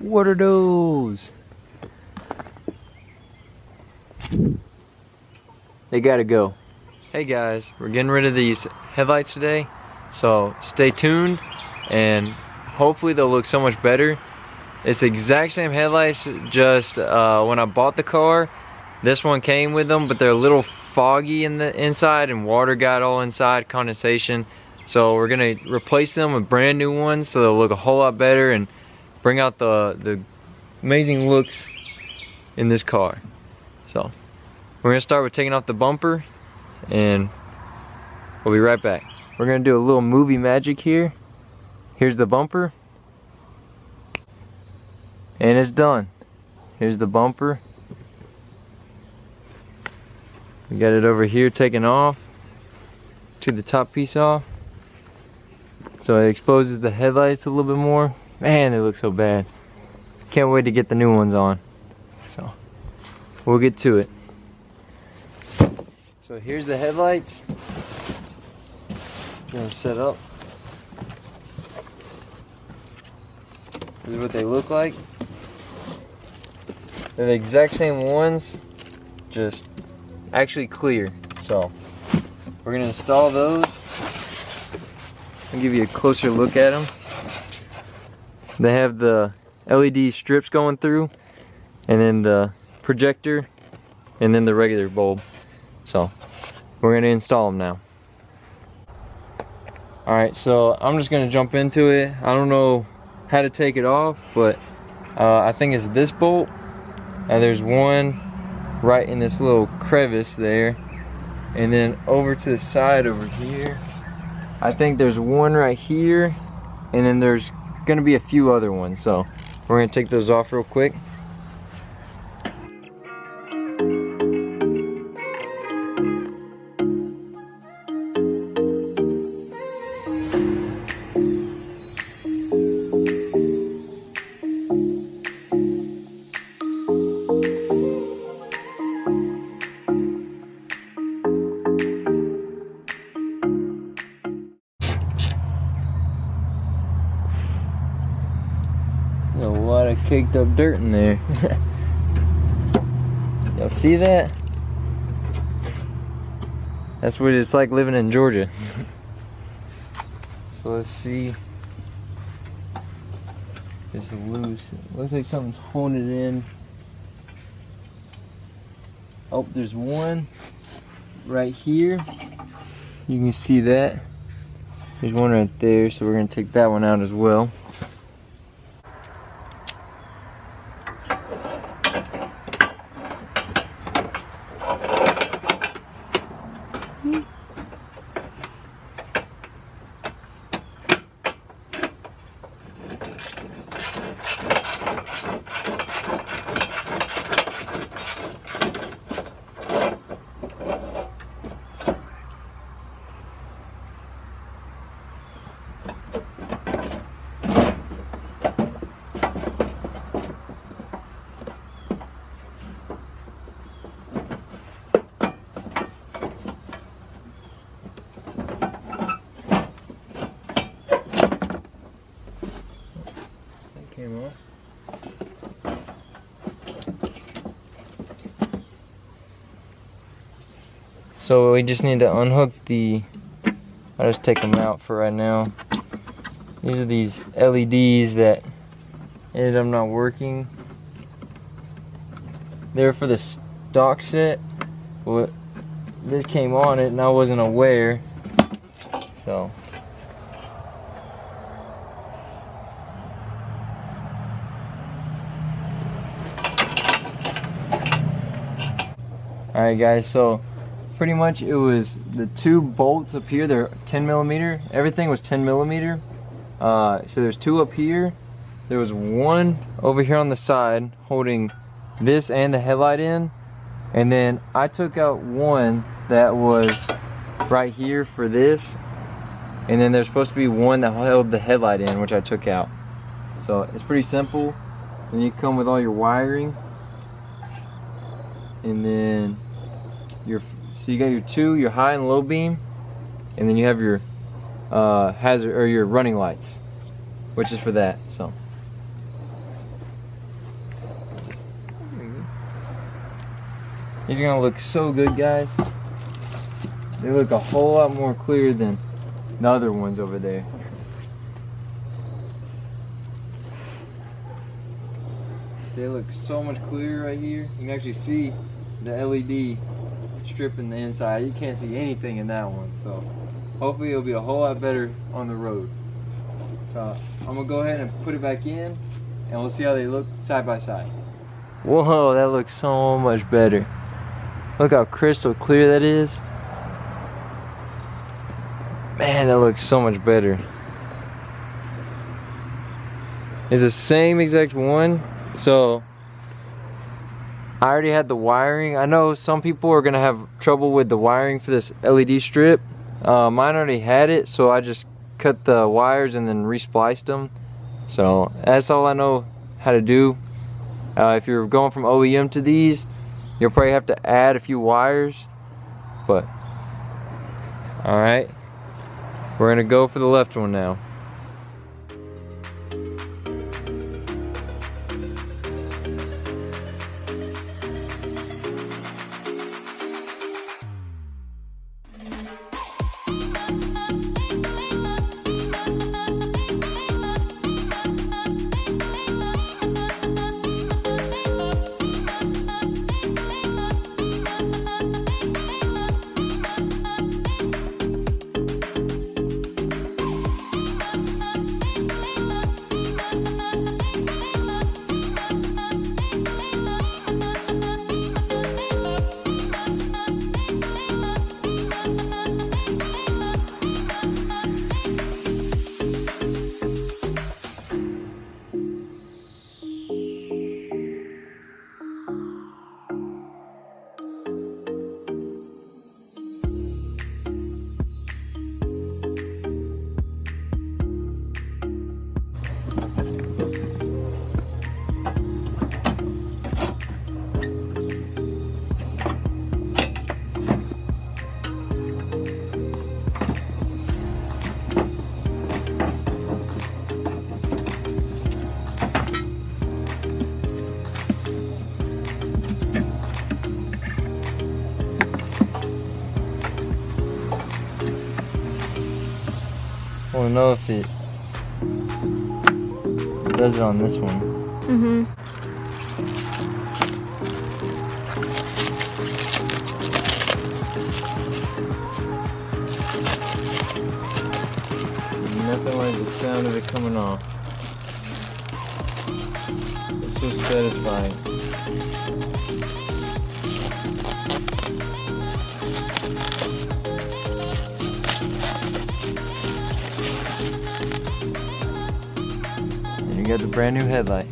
What are those? They gotta go. Hey guys, we're getting rid of these headlights today, so stay tuned and hopefully they'll look so much better. It's the exact same headlights, just when I bought the car, this one came with them, but they're a little foggy in the inside and water got all inside, condensation. So we're gonna replace them with brand new ones so they'll look a whole lot better and bring out the amazing looks in this car. So we're gonna start with taking off the bumper and we'll be right back. We're gonna do a little movie magic here. Here's the bumper. And it's done. Here's the bumper. We got it over here taken off. Took the top piece off. So it exposes the headlights a little bit more. Man, they look so bad. Can't wait to get the new ones on. So we'll get to it. So here's the headlights. Get them set up. This is what they look like. They're the exact same ones, just actually clear. So we're gonna install those. I'll give you a closer look at them. They have the LED strips going through, and then the projector, and then the regular bulb. So we're gonna install them now. Alright, so I'm just gonna jump into it. I don't know how to take it off, but I think it's this bolt. There's one right in this little crevice there, and then over to the side over here I think there's one right here, and then there's gonna be a few other ones, so we're gonna take those off real quick. A lot of caked up dirt in there. Y'all see that? That's what it's like living in Georgia. So let's see. It's loose. It looks like something's holding it in. Oh, there's one right here. You can see that. There's one right there, so we're gonna take that one out as well. Came off. So we just need to unhook the, I'll just take them out for right now. These are these LEDs that ended up not working. They're for the stock set. Well, this came on it and I wasn't aware. So alright guys, so pretty much it was the two bolts up here, they're 10mm, everything was 10mm. So there's two up here, there was one over here on the side holding this and the headlight in, and then I took out one that was right here for this, and then there's supposed to be one that held the headlight in, which I took out. So it's pretty simple, and you come with all your wiring. And then so you got your high and low beam, and then you have your hazard or your running lights, which is for that. So These are gonna look so good, guys. They look a whole lot more clear than the other ones over there. They look so much clearer right here. You can actually see the LED strip in the inside. You can't see anything in that one, so hopefully it'll be a whole lot better on the road. So I'm gonna go ahead and put it back in, and we'll see how they look side by side. Whoa, that looks so much better. Look how crystal clear that is. Man, that looks so much better. It's the same exact one. So I already had the wiring. I know some people are gonna have trouble with the wiring for this LED strip. Mine already had it, so I just cut the wires and then re-spliced them. So that's all I know how to do. If you're going from OEM to these, you'll probably have to add a few wires, but all right, we're gonna go for the left one now. I want to know if it does it on this one. Mm-hmm. Nothing like the sound of it coming off. It's so satisfying. And you got the brand new headlight.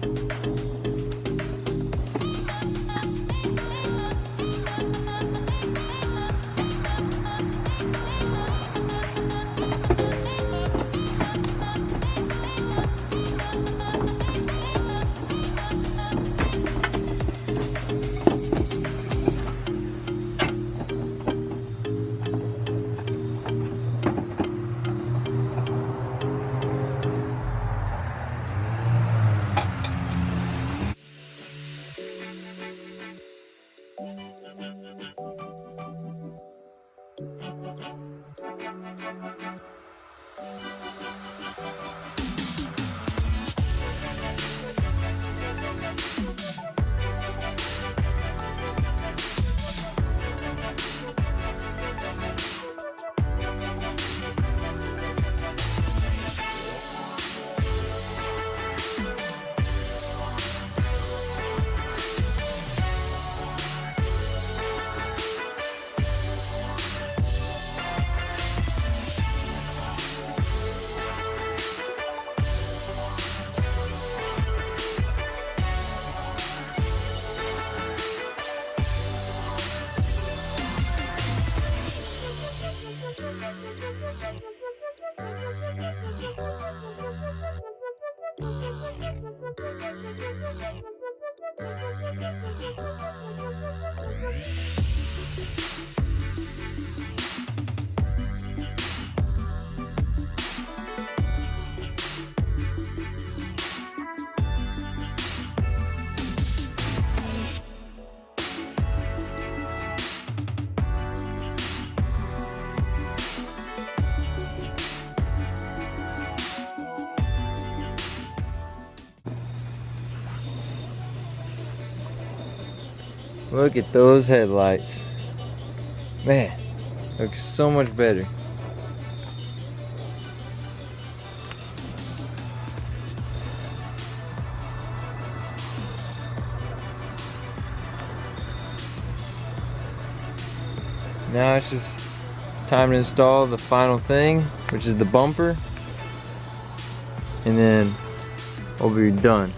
Look at those headlights. Man, looks so much better. Now it's just time to install the final thing, which is the bumper, and then we'll be done.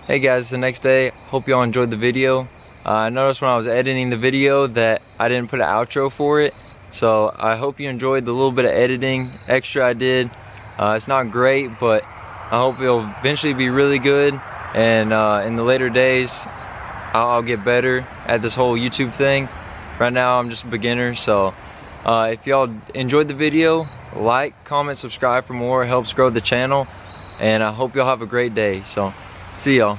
Hey guys, the next day. Hope y'all enjoyed the video. I noticed when I was editing the video that I didn't put an outro for it, so I hope you enjoyed the little bit of editing extra I did. It's not great, but I hope it'll eventually be really good, and in the later days I'll get better at this whole YouTube thing. Right now I'm just a beginner, so if y'all enjoyed the video, like, comment, subscribe for more. It helps grow the channel, and I hope y'all have a great day. So see y'all.